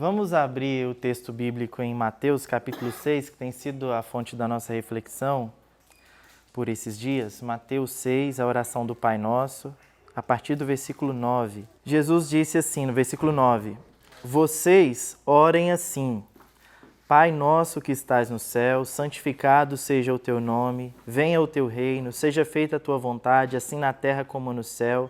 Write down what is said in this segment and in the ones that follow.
Vamos abrir o texto bíblico em Mateus, capítulo 6, que tem sido a fonte da nossa reflexão por esses dias. Mateus 6, a oração do Pai Nosso, a partir do versículo 9. Jesus disse assim, no versículo 9: Vocês orem assim: Pai nosso que estás no céu, santificado seja o teu nome, venha o teu reino, seja feita a tua vontade, assim na terra como no céu.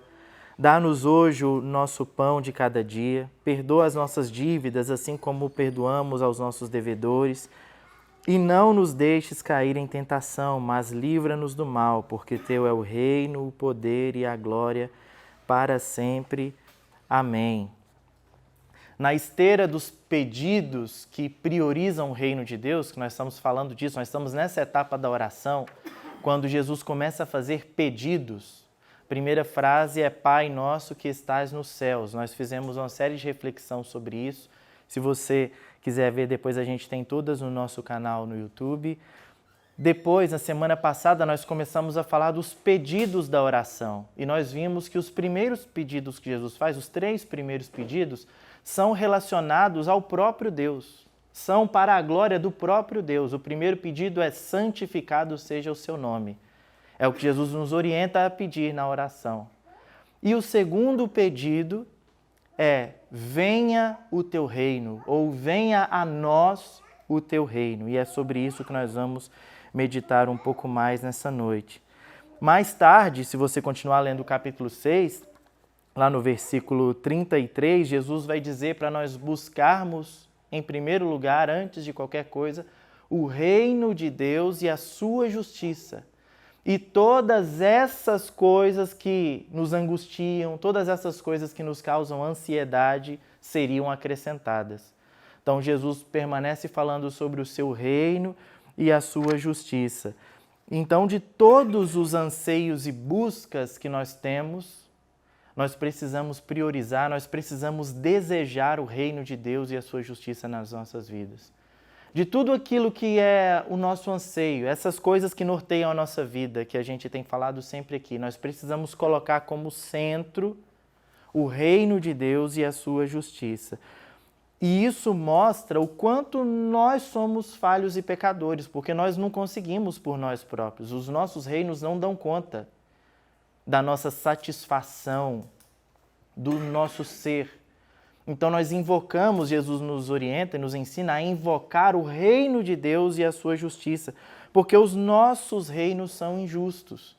Dá-nos hoje o nosso pão de cada dia, perdoa as nossas dívidas, assim como perdoamos aos nossos devedores, e não nos deixes cair em tentação, mas livra-nos do mal, porque teu é o reino, o poder e a glória para sempre. Amém. Na esteira dos pedidos que priorizam o reino de Deus, que nós estamos falando disso, nós estamos nessa etapa da oração, quando Jesus começa a fazer pedidos. A primeira frase é Pai nosso que estás nos céus. Nós fizemos uma série de reflexão sobre isso. Se você quiser ver, depois a gente tem todas no nosso canal no YouTube. Depois, na semana passada, nós começamos a falar dos pedidos da oração. E nós vimos que os primeiros pedidos que Jesus faz, os 3 primeiros pedidos, são relacionados ao próprio Deus. São para a glória do próprio Deus. O primeiro pedido é santificado seja o seu nome. É o que Jesus nos orienta a pedir na oração. E o segundo pedido é venha o teu reino, ou venha a nós o teu reino. E é sobre isso que nós vamos meditar um pouco mais nessa noite. Mais tarde, se você continuar lendo o capítulo 6, lá no versículo 33, Jesus vai dizer para nós buscarmos, em primeiro lugar, antes de qualquer coisa, o reino de Deus e a sua justiça. E todas essas coisas que nos angustiam, todas essas coisas que nos causam ansiedade seriam acrescentadas. Então Jesus permanece falando sobre o seu reino e a sua justiça. Então, de todos os anseios e buscas que nós temos, nós precisamos priorizar, nós precisamos desejar o reino de Deus e a sua justiça nas nossas vidas. De tudo aquilo que é o nosso anseio, essas coisas que norteiam a nossa vida, que a gente tem falado sempre aqui, nós precisamos colocar como centro o reino de Deus e a sua justiça. E isso mostra o quanto nós somos falhos e pecadores, porque nós não conseguimos por nós próprios. Os nossos reinos não dão conta da nossa satisfação, do nosso ser. Então nós invocamos, Jesus nos orienta e nos ensina a invocar o reino de Deus e a sua justiça, porque os nossos reinos são injustos.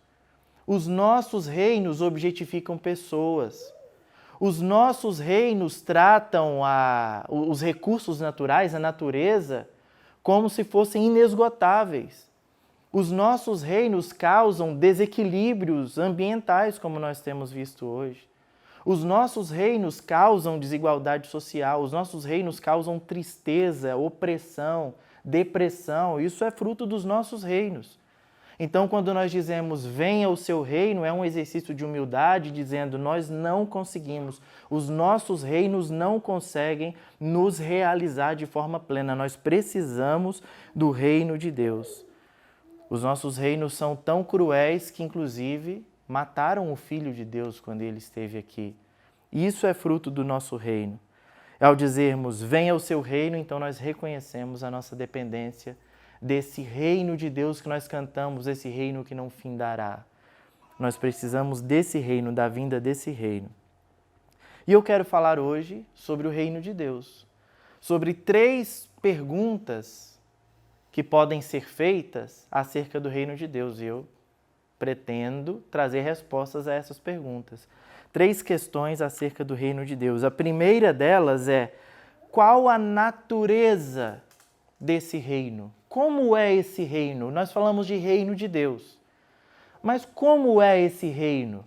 Os nossos reinos objetificam pessoas. Os nossos reinos tratam os recursos naturais, a natureza, como se fossem inesgotáveis. Os nossos reinos causam desequilíbrios ambientais, como nós temos visto hoje. Os nossos reinos causam desigualdade social, os nossos reinos causam tristeza, opressão, depressão. Isso é fruto dos nossos reinos. Então, quando nós dizemos venha o seu reino, é um exercício de humildade, dizendo nós não conseguimos, os nossos reinos não conseguem nos realizar de forma plena. Nós precisamos do reino de Deus. Os nossos reinos são tão cruéis que, inclusive, mataram o Filho de Deus quando ele esteve aqui. Isso é fruto do nosso reino. Ao dizermos, venha o seu reino, então nós reconhecemos a nossa dependência desse reino de Deus que nós cantamos, esse reino que não findará. Nós precisamos desse reino, da vinda desse reino. E eu quero falar hoje sobre o reino de Deus, sobre 3 perguntas que podem ser feitas acerca do reino de Deus. E eu pretendo trazer respostas a essas perguntas. 3 questões acerca do reino de Deus. A primeira delas é: qual a natureza desse reino? Como é esse reino? Nós falamos de reino de Deus. Mas como é esse reino?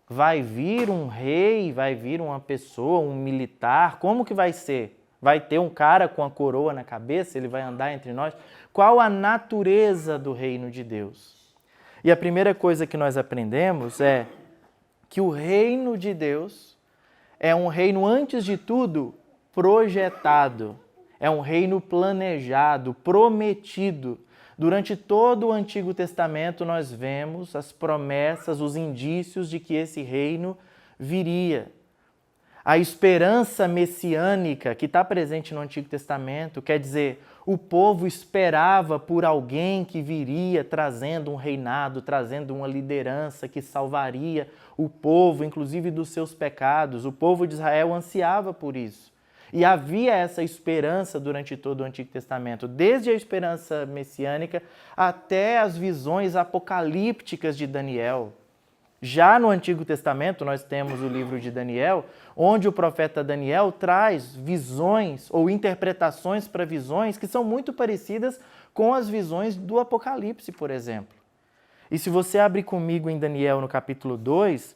Vai vir um rei? Vai vir uma pessoa, um militar? Como que vai ser? Vai ter um cara com a coroa na cabeça? Ele vai andar entre nós? Qual a natureza do reino de Deus? E a primeira coisa que nós aprendemos é que o reino de Deus é um reino, antes de tudo, projetado. É um reino planejado, prometido. Durante todo o Antigo Testamento nós vemos as promessas, os indícios de que esse reino viria. A esperança messiânica que está presente no Antigo Testamento, quer dizer, o povo esperava por alguém que viria trazendo um reinado, trazendo uma liderança que salvaria o povo, inclusive dos seus pecados. O povo de Israel ansiava por isso. E havia essa esperança durante todo o Antigo Testamento, desde a esperança messiânica até as visões apocalípticas de Daniel. Já no Antigo Testamento, nós temos o livro de Daniel, onde o profeta Daniel traz visões ou interpretações para visões que são muito parecidas com as visões do Apocalipse, por exemplo. E se você abrir comigo em Daniel no capítulo 2,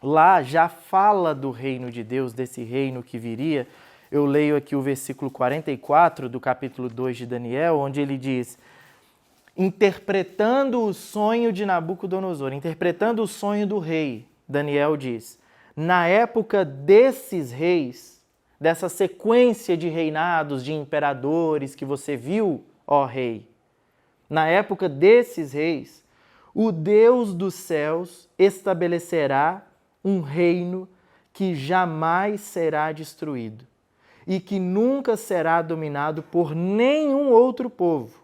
lá já fala do reino de Deus, desse reino que viria. Eu leio aqui o versículo 44 do capítulo 2 de Daniel, onde ele diz: interpretando o sonho de Nabucodonosor, interpretando o sonho do rei, Daniel diz: na época desses reis, dessa sequência de reinados, de imperadores que você viu, ó rei, na época desses reis, o Deus dos céus estabelecerá um reino que jamais será destruído e que nunca será dominado por nenhum outro povo.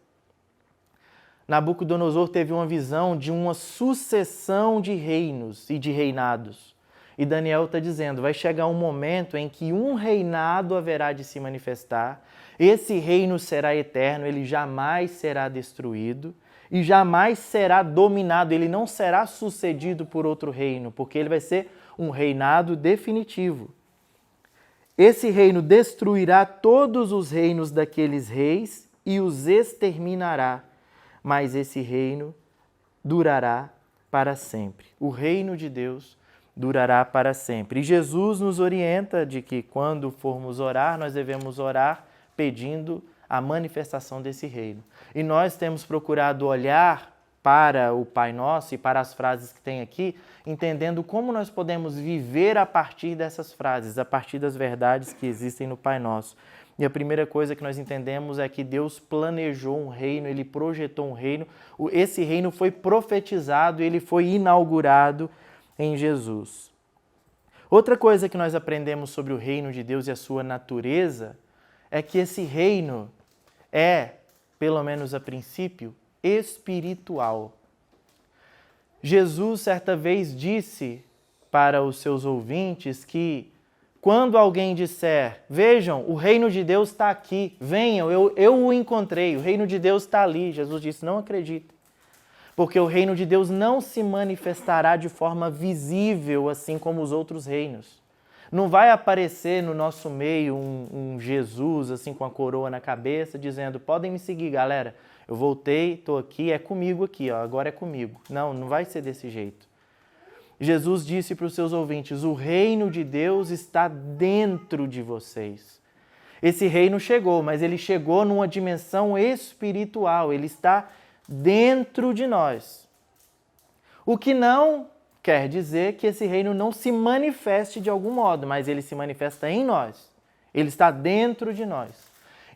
Nabucodonosor teve uma visão de uma sucessão de reinos e de reinados. E Daniel está dizendo, vai chegar um momento em que um reinado haverá de se manifestar, esse reino será eterno, ele jamais será destruído e jamais será dominado, ele não será sucedido por outro reino, porque ele vai ser um reinado definitivo. Esse reino destruirá todos os reinos daqueles reis e os exterminará, mas esse reino durará para sempre. O reino de Deus durará para sempre. E Jesus nos orienta de que quando formos orar, nós devemos orar pedindo a manifestação desse reino. E nós temos procurado olhar para o Pai Nosso e para as frases que tem aqui, entendendo como nós podemos viver a partir dessas frases, a partir das verdades que existem no Pai Nosso. E a primeira coisa que nós entendemos é que Deus planejou um reino, Ele projetou um reino, esse reino foi profetizado, ele foi inaugurado em Jesus. Outra coisa que nós aprendemos sobre o reino de Deus e a sua natureza é que esse reino é, pelo menos a princípio, espiritual. Jesus certa vez disse para os seus ouvintes que quando alguém disser, vejam, o reino de Deus está aqui, venham, eu o encontrei, o reino de Deus está ali. Jesus disse, não acreditem, porque o reino de Deus não se manifestará de forma visível, assim como os outros reinos. Não vai aparecer no nosso meio um Jesus, assim, com a coroa na cabeça, dizendo, podem me seguir, galera, eu voltei, estou aqui, é comigo aqui, ó, agora é comigo. Não, não vai ser desse jeito. Jesus disse para os seus ouvintes, o reino de Deus está dentro de vocês. Esse reino chegou, mas ele chegou numa dimensão espiritual, ele está dentro de nós. O que não quer dizer que esse reino não se manifeste de algum modo, mas ele se manifesta em nós. Ele está dentro de nós.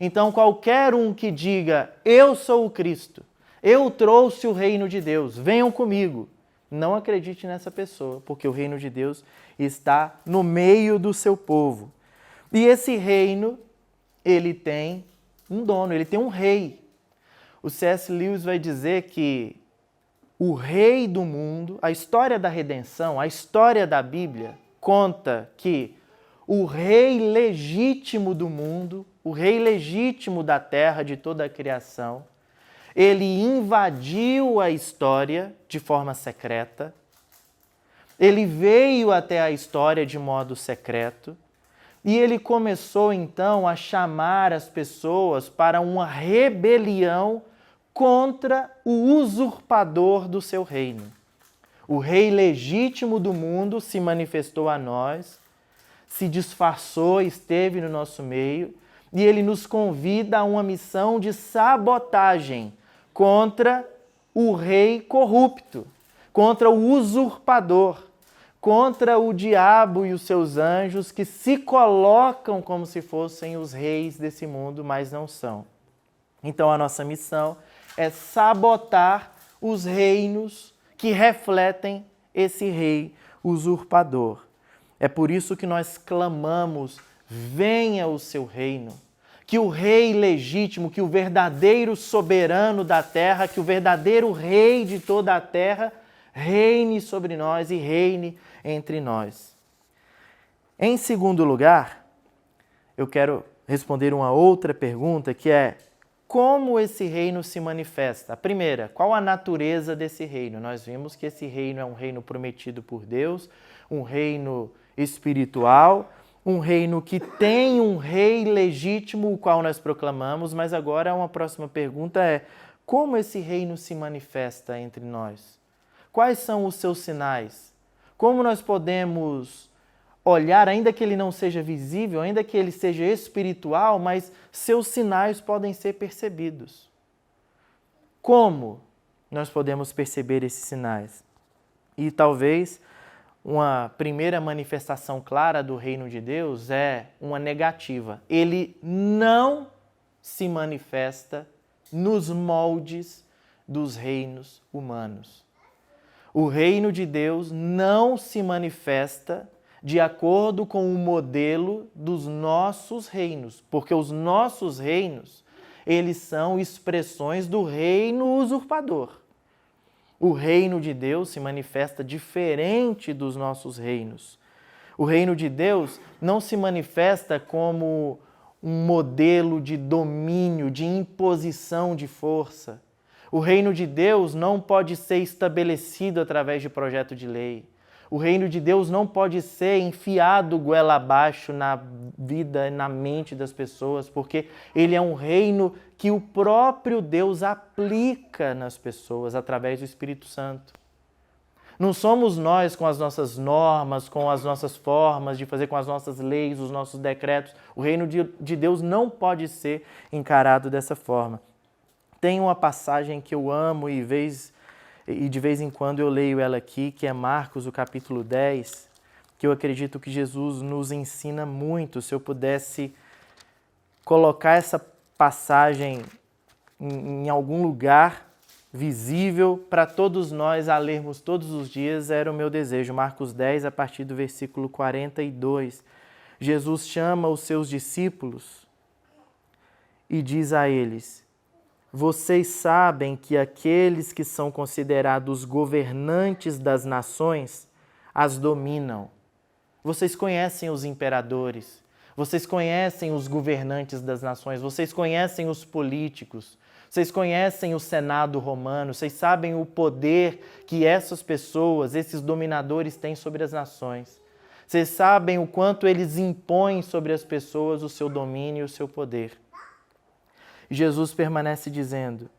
Então, qualquer um que diga, eu sou o Cristo, eu trouxe o reino de Deus, venham comigo. Não acredite nessa pessoa, porque o reino de Deus está no meio do seu povo. E esse reino, ele tem um dono, ele tem um rei. O C.S. Lewis vai dizer que o rei do mundo, a história da redenção, a história da Bíblia, conta que o rei legítimo do mundo, o rei legítimo da terra, de toda a criação, ele invadiu a história de forma secreta, ele veio até a história de modo secreto e ele começou então a chamar as pessoas para uma rebelião contra o usurpador do seu reino. O rei legítimo do mundo se manifestou a nós, se disfarçou, esteve no nosso meio e ele nos convida a uma missão de sabotagem contra o rei corrupto, contra o usurpador, contra o diabo e os seus anjos que se colocam como se fossem os reis desse mundo, mas não são. Então a nossa missão é sabotar os reinos que refletem esse rei usurpador. É por isso que nós clamamos: venha o seu reino. Que o rei legítimo, que o verdadeiro soberano da terra, que o verdadeiro rei de toda a terra, reine sobre nós e reine entre nós. Em segundo lugar, eu quero responder uma outra pergunta, que é: como esse reino se manifesta? A primeira, qual a natureza desse reino? Nós vimos que esse reino é um reino prometido por Deus, um reino espiritual, um reino que tem um rei legítimo, o qual nós proclamamos, mas agora uma próxima pergunta é: como esse reino se manifesta entre nós? Quais são os seus sinais? Como nós podemos olhar, ainda que ele não seja visível, ainda que ele seja espiritual, mas seus sinais podem ser percebidos? Como nós podemos perceber esses sinais? E talvez uma primeira manifestação clara do reino de Deus é uma negativa. Ele não se manifesta nos moldes dos reinos humanos. O reino de Deus não se manifesta de acordo com o modelo dos nossos reinos, porque os nossos reinos, eles são expressões do reino usurpador. O reino de Deus se manifesta diferente dos nossos reinos. O reino de Deus não se manifesta como um modelo de domínio, de imposição de força. O reino de Deus não pode ser estabelecido através de projeto de lei. O reino de Deus não pode ser enfiado goela abaixo na vida, na mente das pessoas, porque ele é um reino que o próprio Deus aplica nas pessoas através do Espírito Santo. Não somos nós com as nossas normas, com as nossas formas de fazer, com as nossas leis, os nossos decretos. O reino de Deus não pode ser encarado dessa forma. Tem uma passagem que eu amo e de vez em quando eu leio ela aqui, que é Marcos, o capítulo 10, que eu acredito que Jesus nos ensina muito. Se eu pudesse colocar essa passagem em algum lugar visível para todos nós a lermos todos os dias, era o meu desejo. Marcos 10, a partir do versículo 42. Jesus chama os seus discípulos e diz a eles: vocês sabem que aqueles que são considerados governantes das nações as dominam. Vocês conhecem os imperadores, vocês conhecem os governantes das nações, vocês conhecem os políticos, vocês conhecem o Senado romano, vocês sabem o poder que essas pessoas, esses dominadores têm sobre as nações. Vocês sabem o quanto eles impõem sobre as pessoas o seu domínio e o seu poder. Jesus permanece dizendo: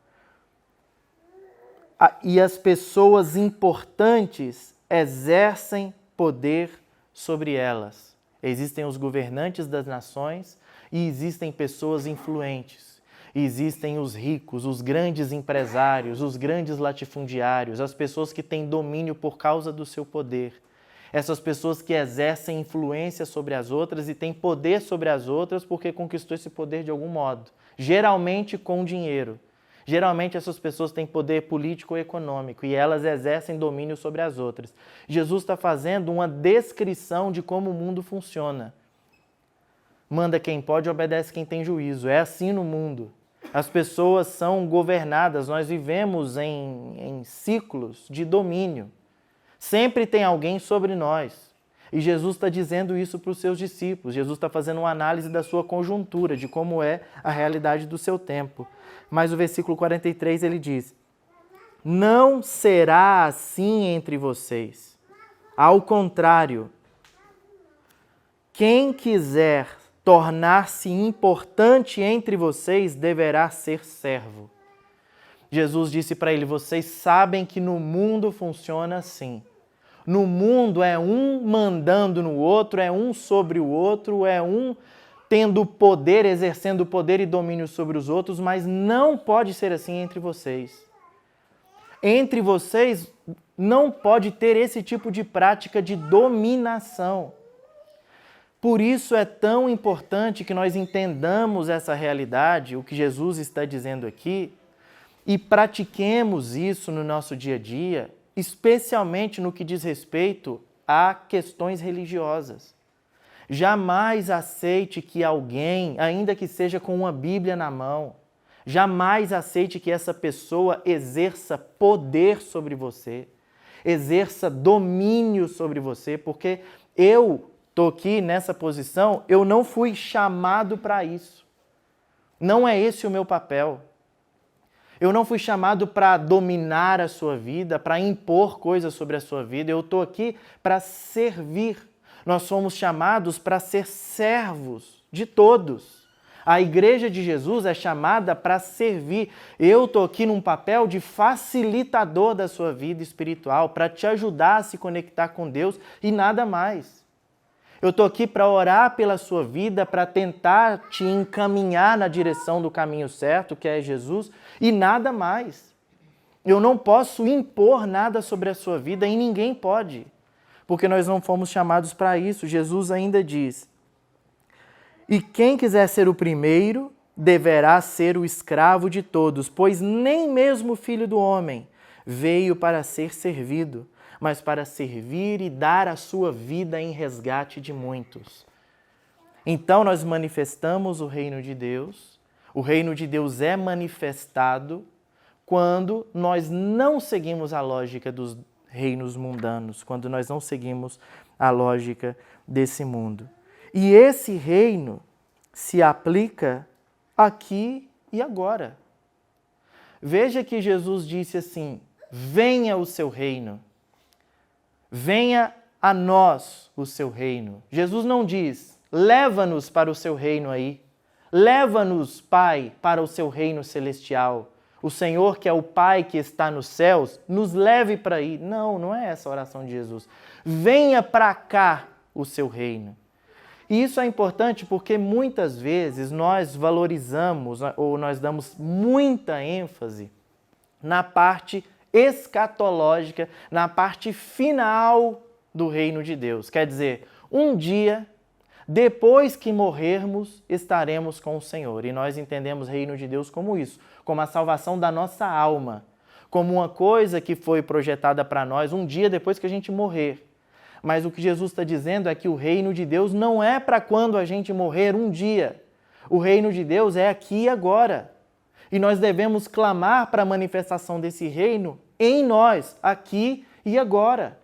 e as pessoas importantes exercem poder sobre elas. Existem os governantes das nações e existem pessoas influentes. Existem os ricos, os grandes empresários, os grandes latifundiários, as pessoas que têm domínio por causa do seu poder. Essas pessoas que exercem influência sobre as outras e têm poder sobre as outras porque conquistou esse poder de algum modo. Geralmente com dinheiro. Geralmente essas pessoas têm poder político ou econômico e elas exercem domínio sobre as outras. Jesus está fazendo uma descrição de como o mundo funciona. Manda quem pode, obedece quem tem juízo. É assim no mundo. As pessoas são governadas, nós vivemos em ciclos de domínio. Sempre tem alguém sobre nós. E Jesus está dizendo isso para os seus discípulos. Jesus está fazendo uma análise da sua conjuntura, de como é a realidade do seu tempo. Mas o versículo 43 ele diz: não será assim entre vocês. Ao contrário, quem quiser tornar-se importante entre vocês deverá ser servo. Jesus disse para ele: vocês sabem que no mundo funciona assim. No mundo é um mandando no outro, é um sobre o outro, é um tendo poder, exercendo poder e domínio sobre os outros, mas não pode ser assim entre vocês. Entre vocês não pode ter esse tipo de prática de dominação. Por isso é tão importante que nós entendamos essa realidade, o que Jesus está dizendo aqui, e pratiquemos isso no nosso dia a dia, especialmente no que diz respeito a questões religiosas. Jamais aceite que alguém, ainda que seja com uma Bíblia na mão, jamais aceite que essa pessoa exerça poder sobre você, exerça domínio sobre você, porque eu estou aqui nessa posição, eu não fui chamado para isso. Não é esse o meu papel. Eu não fui chamado para dominar a sua vida, para impor coisas sobre a sua vida. Eu estou aqui para servir. Nós somos chamados para ser servos de todos. A Igreja de Jesus é chamada para servir. Eu estou aqui num papel de facilitador da sua vida espiritual, para te ajudar a se conectar com Deus e nada mais. Eu estou aqui para orar pela sua vida, para tentar te encaminhar na direção do caminho certo, que é Jesus, e nada mais. Eu não posso impor nada sobre a sua vida e ninguém pode, porque nós não fomos chamados para isso. Jesus ainda diz: e quem quiser ser o primeiro, deverá ser o escravo de todos, pois nem mesmo o Filho do Homem veio para ser servido, mas para servir e dar a sua vida em resgate de muitos. Então nós manifestamos o reino de Deus. O reino de Deus é manifestado quando nós não seguimos a lógica dos reinos mundanos, quando nós não seguimos a lógica desse mundo. E esse reino se aplica aqui e agora. Veja que Jesus disse assim: venha o seu reino. Venha a nós o seu reino. Jesus não diz, leva-nos para o seu reino aí. Leva-nos, Pai, para o seu reino celestial. O Senhor, que é o Pai que está nos céus, nos leve para aí. Não, não é essa a oração de Jesus. Venha para cá o seu reino. E isso é importante porque muitas vezes nós valorizamos ou nós damos muita ênfase na parte escatológica, na parte final do reino de Deus. Quer dizer, um dia, depois que morrermos, estaremos com o Senhor. E nós entendemos o reino de Deus como isso, como a salvação da nossa alma, como uma coisa que foi projetada para nós um dia depois que a gente morrer. Mas o que Jesus está dizendo é que o reino de Deus não é para quando a gente morrer um dia. O reino de Deus é aqui e agora. E nós devemos clamar para a manifestação desse reino em nós, aqui e agora.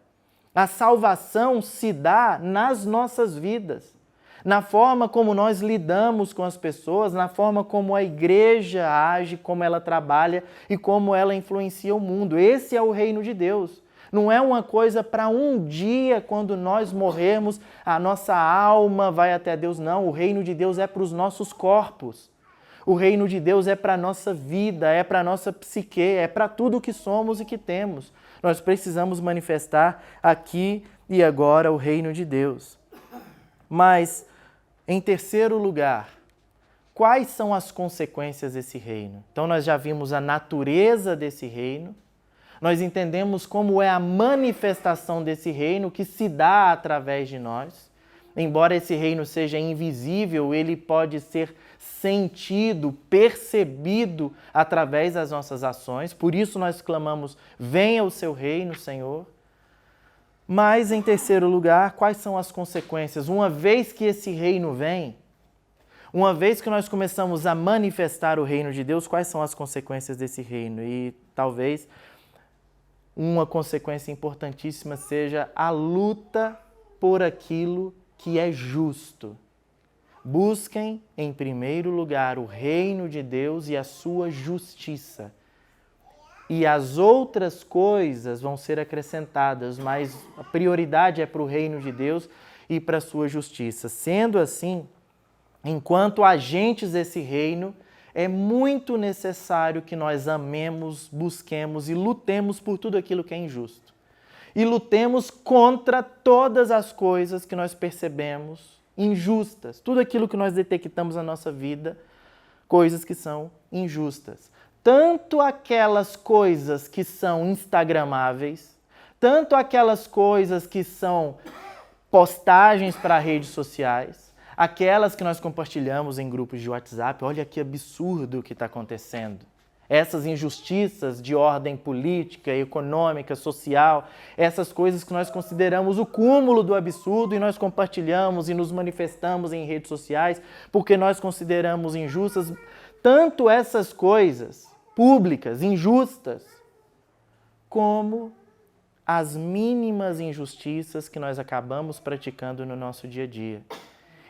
A salvação se dá nas nossas vidas, na forma como nós lidamos com as pessoas, na forma como a igreja age, como ela trabalha e como ela influencia o mundo. Esse é o reino de Deus. Não é uma coisa para um dia, quando nós morrermos, a nossa alma vai até Deus. Não, o reino de Deus é para os nossos corpos. O reino de Deus é para a nossa vida, é para a nossa psique, é para tudo o que somos e que temos. Nós precisamos manifestar aqui e agora o reino de Deus. Mas, em terceiro lugar, quais são as consequências desse reino? Então, nós já vimos a natureza desse reino, nós entendemos como é a manifestação desse reino que se dá através de nós. Embora esse reino seja invisível, ele pode ser sentido, percebido através das nossas ações. Por isso nós clamamos, venha o seu reino, Senhor. Mas, em terceiro lugar, quais são as consequências? Uma vez que esse reino vem, uma vez que nós começamos a manifestar o reino de Deus, quais são as consequências desse reino? E talvez uma consequência importantíssima seja a luta por aquilo que é justo. Busquem, em primeiro lugar, o reino de Deus e a sua justiça. E as outras coisas vão ser acrescentadas, mas a prioridade é para o reino de Deus e para a sua justiça. Sendo assim, enquanto agentes desse reino, é muito necessário que nós amemos, busquemos e lutemos por tudo aquilo que é injusto. E lutemos contra todas as coisas que nós percebemos injustas. Tudo aquilo que nós detectamos na nossa vida, coisas que são injustas. Tanto aquelas coisas que são instagramáveis, tanto aquelas coisas que são postagens para redes sociais, aquelas que nós compartilhamos em grupos de WhatsApp. Olha que absurdo o que está acontecendo. Essas injustiças de ordem política, econômica, social, essas coisas que nós consideramos o cúmulo do absurdo e nós compartilhamos e nos manifestamos em redes sociais porque nós consideramos injustas, tanto essas coisas públicas, injustas, como as mínimas injustiças que nós acabamos praticando no nosso dia a dia.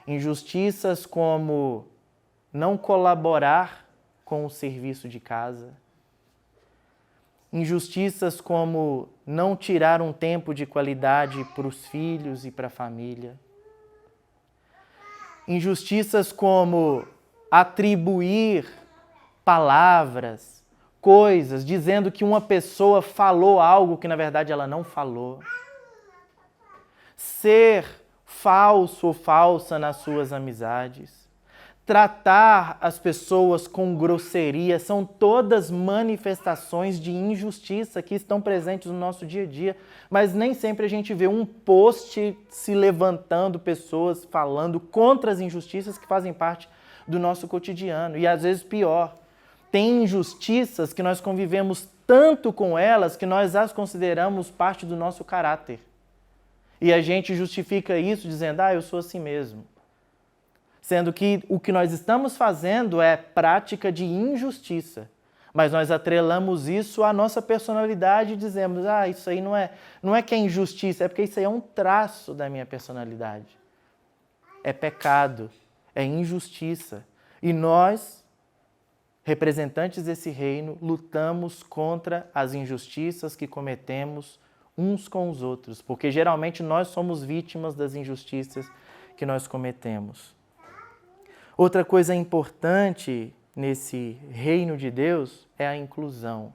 Injustiças como não colaborar com o serviço de casa. Injustiças como não tirar um tempo de qualidade para os filhos e para a família. Injustiças como atribuir palavras, coisas, dizendo que uma pessoa falou algo que na verdade ela não falou. Ser falso ou falsa nas suas amizades. Tratar as pessoas com grosseria, são todas manifestações de injustiça que estão presentes no nosso dia a dia, mas nem sempre a gente vê um post se levantando, pessoas falando contra as injustiças que fazem parte do nosso cotidiano. E às vezes pior, tem injustiças que nós convivemos tanto com elas que nós as consideramos parte do nosso caráter. E a gente justifica isso dizendo, eu sou assim mesmo. Sendo que o que nós estamos fazendo é prática de injustiça. Mas nós atrelamos isso à nossa personalidade e dizemos, isso aí não é que é injustiça, é porque isso aí é um traço da minha personalidade. É pecado, é injustiça. E nós, representantes desse reino, lutamos contra as injustiças que cometemos uns com os outros, porque geralmente nós somos vítimas das injustiças que nós cometemos. Outra coisa importante nesse reino de Deus é a inclusão.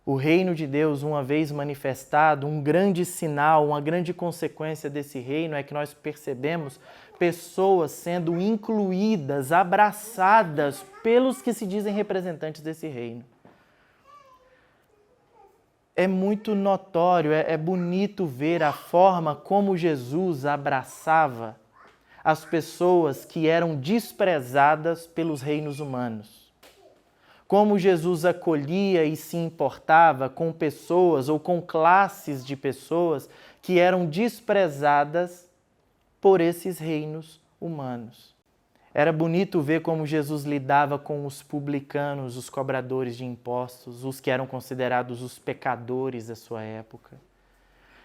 O reino de Deus, uma vez manifestado, um grande sinal, uma grande consequência desse reino é que nós percebemos pessoas sendo incluídas, abraçadas pelos que se dizem representantes desse reino. É muito notório, é bonito ver a forma como Jesus abraçava as pessoas que eram desprezadas pelos reinos humanos. Como Jesus acolhia e se importava com pessoas ou com classes de pessoas que eram desprezadas por esses reinos humanos. Era bonito ver como Jesus lidava com os publicanos, os cobradores de impostos, os que eram considerados os pecadores da sua época.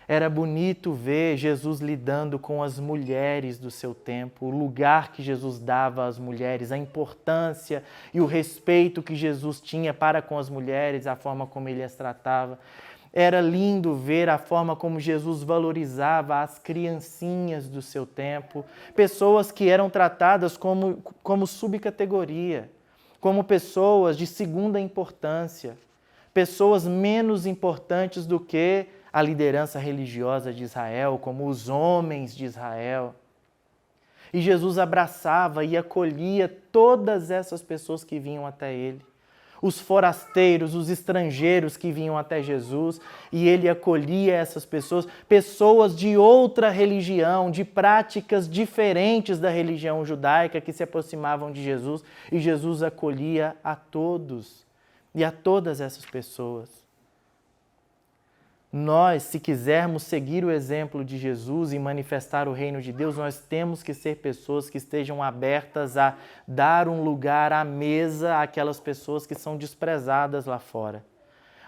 Era bonito ver Jesus lidando com as mulheres do seu tempo, o lugar que Jesus dava às mulheres, a importância e o respeito que Jesus tinha para com as mulheres, a forma como ele as tratava. Era lindo ver a forma como Jesus valorizava as criancinhas do seu tempo, pessoas que eram tratadas como subcategoria, como pessoas de segunda importância, pessoas menos importantes do que a liderança religiosa de Israel, como os homens de Israel. E Jesus abraçava e acolhia todas essas pessoas que vinham até ele. Os forasteiros, os estrangeiros que vinham até Jesus, e ele acolhia essas pessoas, pessoas de outra religião, de práticas diferentes da religião judaica que se aproximavam de Jesus, e Jesus acolhia a todos e a todas essas pessoas. Nós, se quisermos seguir o exemplo de Jesus e manifestar o reino de Deus, nós temos que ser pessoas que estejam abertas a dar um lugar à mesa àquelas pessoas que são desprezadas lá fora.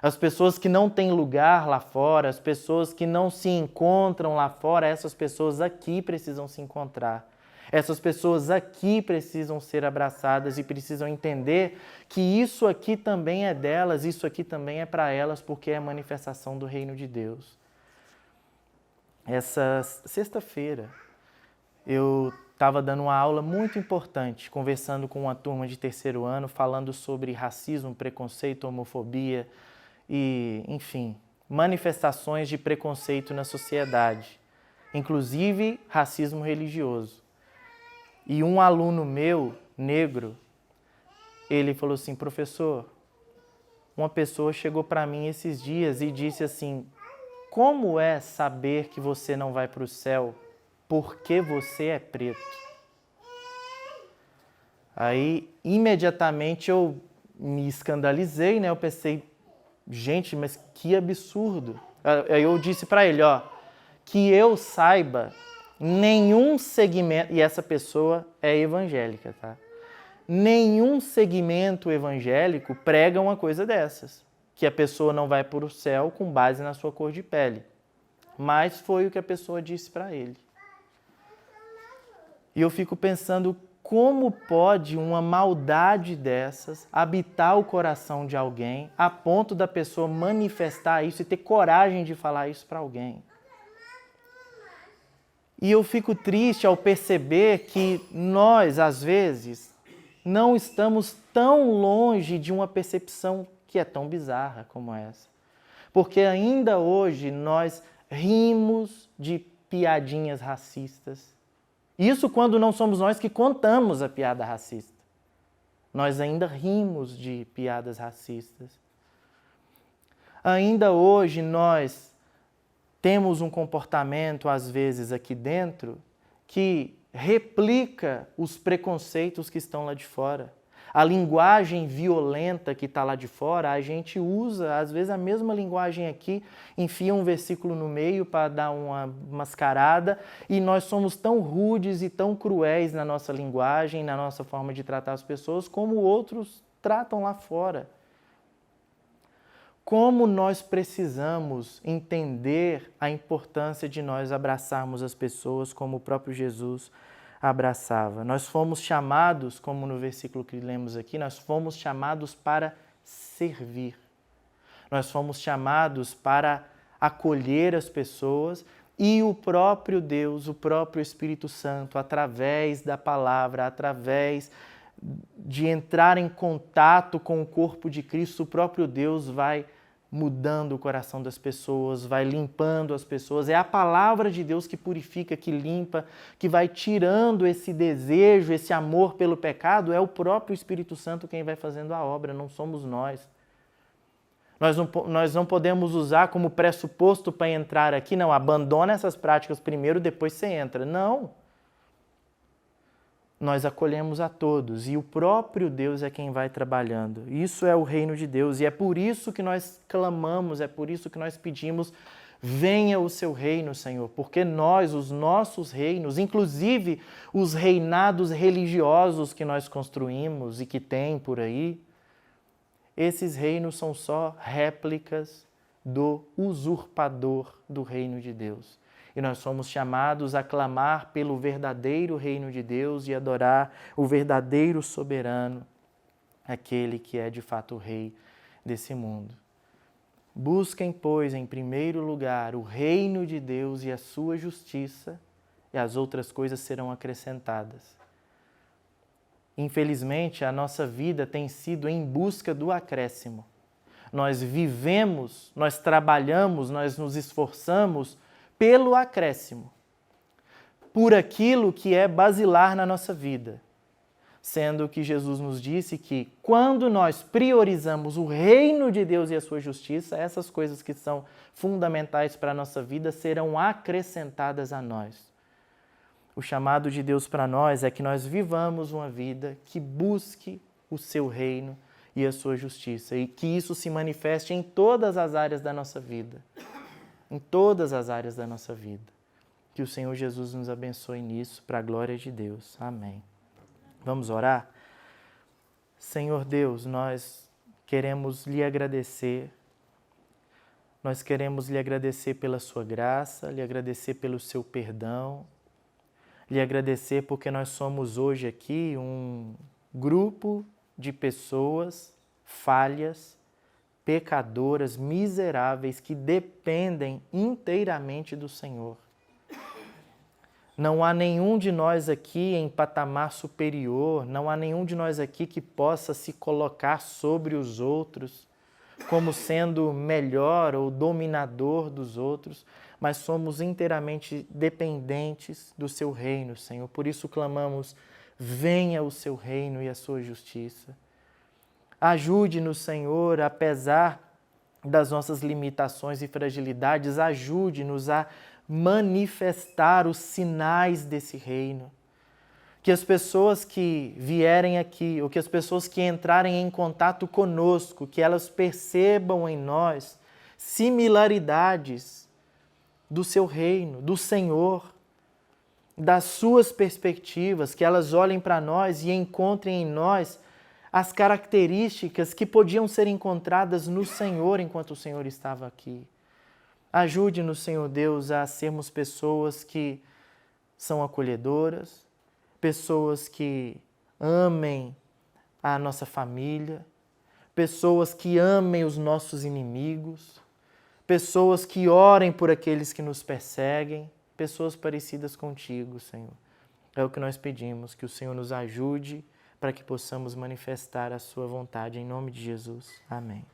As pessoas que não têm lugar lá fora, as pessoas que não se encontram lá fora, essas pessoas aqui precisam se encontrar. Essas pessoas aqui precisam ser abraçadas e precisam entender que isso aqui também é delas, isso aqui também é para elas, porque é a manifestação do reino de Deus. Essa sexta-feira, eu estava dando uma aula muito importante, conversando com uma turma de terceiro ano, falando sobre racismo, preconceito, homofobia e, enfim, manifestações de preconceito na sociedade, inclusive racismo religioso. E um aluno meu, negro, ele falou assim, professor, uma pessoa chegou para mim esses dias e disse assim, como é saber que você não vai para o céu porque você é preto? Aí, imediatamente, eu me escandalizei, né? Eu pensei, gente, mas que absurdo. Aí eu disse para ele, que eu saiba, nenhum segmento, e essa pessoa é evangélica, tá? Nenhum segmento evangélico prega uma coisa dessas, que a pessoa não vai para o céu com base na sua cor de pele. Mas foi o que a pessoa disse para ele. E eu fico pensando, como pode uma maldade dessas habitar o coração de alguém a ponto da pessoa manifestar isso e ter coragem de falar isso para alguém? E eu fico triste ao perceber que nós, às vezes, não estamos tão longe de uma percepção que é tão bizarra como essa. Porque ainda hoje nós rimos de piadinhas racistas. Isso quando não somos nós que contamos a piada racista. Nós ainda rimos de piadas racistas. Ainda hoje nós temos um comportamento, às vezes, aqui dentro, que replica os preconceitos que estão lá de fora. A linguagem violenta que está lá de fora, a gente usa, às vezes, a mesma linguagem aqui, enfia um versículo no meio para dar uma mascarada, e nós somos tão rudes e tão cruéis na nossa linguagem, na nossa forma de tratar as pessoas, como outros tratam lá fora. Como nós precisamos entender a importância de nós abraçarmos as pessoas como o próprio Jesus abraçava. Nós fomos chamados, como no versículo que lemos aqui, nós fomos chamados para servir. Nós fomos chamados para acolher as pessoas e o próprio Deus, o próprio Espírito Santo, através da palavra, através de entrar em contato com o corpo de Cristo, o próprio Deus vai mudando o coração das pessoas, vai limpando as pessoas. É a palavra de Deus que purifica, que limpa, que vai tirando esse desejo, esse amor pelo pecado. É o próprio Espírito Santo quem vai fazendo a obra, não somos nós. Nós não podemos usar como pressuposto para entrar aqui, não, abandona essas práticas primeiro, depois você entra. Não. Nós acolhemos a todos e o próprio Deus é quem vai trabalhando. Isso é o reino de Deus e é por isso que nós clamamos, é por isso que nós pedimos, venha o seu reino, Senhor, porque nós, os nossos reinos, inclusive os reinados religiosos que nós construímos e que tem por aí, esses reinos são só réplicas do usurpador do reino de Deus. E nós somos chamados a clamar pelo verdadeiro reino de Deus e adorar o verdadeiro soberano, aquele que é de fato o rei desse mundo. Busquem, pois, em primeiro lugar o reino de Deus e a sua justiça, e as outras coisas serão acrescentadas. Infelizmente, a nossa vida tem sido em busca do acréscimo. Nós vivemos, nós trabalhamos, nós nos esforçamos pelo acréscimo, por aquilo que é basilar na nossa vida. Sendo que Jesus nos disse que quando nós priorizamos o reino de Deus e a sua justiça, essas coisas que são fundamentais para a nossa vida serão acrescentadas a nós. O chamado de Deus para nós é que nós vivamos uma vida que busque o seu reino e a sua justiça e que isso se manifeste em todas as áreas da nossa vida. Em todas as áreas da nossa vida. Que o Senhor Jesus nos abençoe nisso, para a glória de Deus. Amém. Vamos orar? Senhor Deus, nós queremos lhe agradecer. Nós queremos lhe agradecer pela sua graça, lhe agradecer pelo seu perdão, lhe agradecer porque nós somos hoje aqui um grupo de pessoas falhas, pecadoras, miseráveis, que dependem inteiramente do Senhor. Não há nenhum de nós aqui em patamar superior, não há nenhum de nós aqui que possa se colocar sobre os outros, como sendo melhor ou dominador dos outros, mas somos inteiramente dependentes do seu reino, Senhor. Por isso clamamos, venha o seu reino e a sua justiça. Ajude-nos, Senhor, apesar das nossas limitações e fragilidades, ajude-nos a manifestar os sinais desse reino. Que as pessoas que vierem aqui, ou que as pessoas que entrarem em contato conosco, que elas percebam em nós similaridades do seu reino, do Senhor, das suas perspectivas, que elas olhem para nós e encontrem em nós as características que podiam ser encontradas no Senhor enquanto o Senhor estava aqui. Ajude-nos, Senhor Deus, a sermos pessoas que são acolhedoras, pessoas que amem a nossa família, pessoas que amem os nossos inimigos, pessoas que orem por aqueles que nos perseguem, pessoas parecidas contigo, Senhor. É o que nós pedimos, que o Senhor nos ajude para que possamos manifestar a sua vontade. Em nome de Jesus. Amém.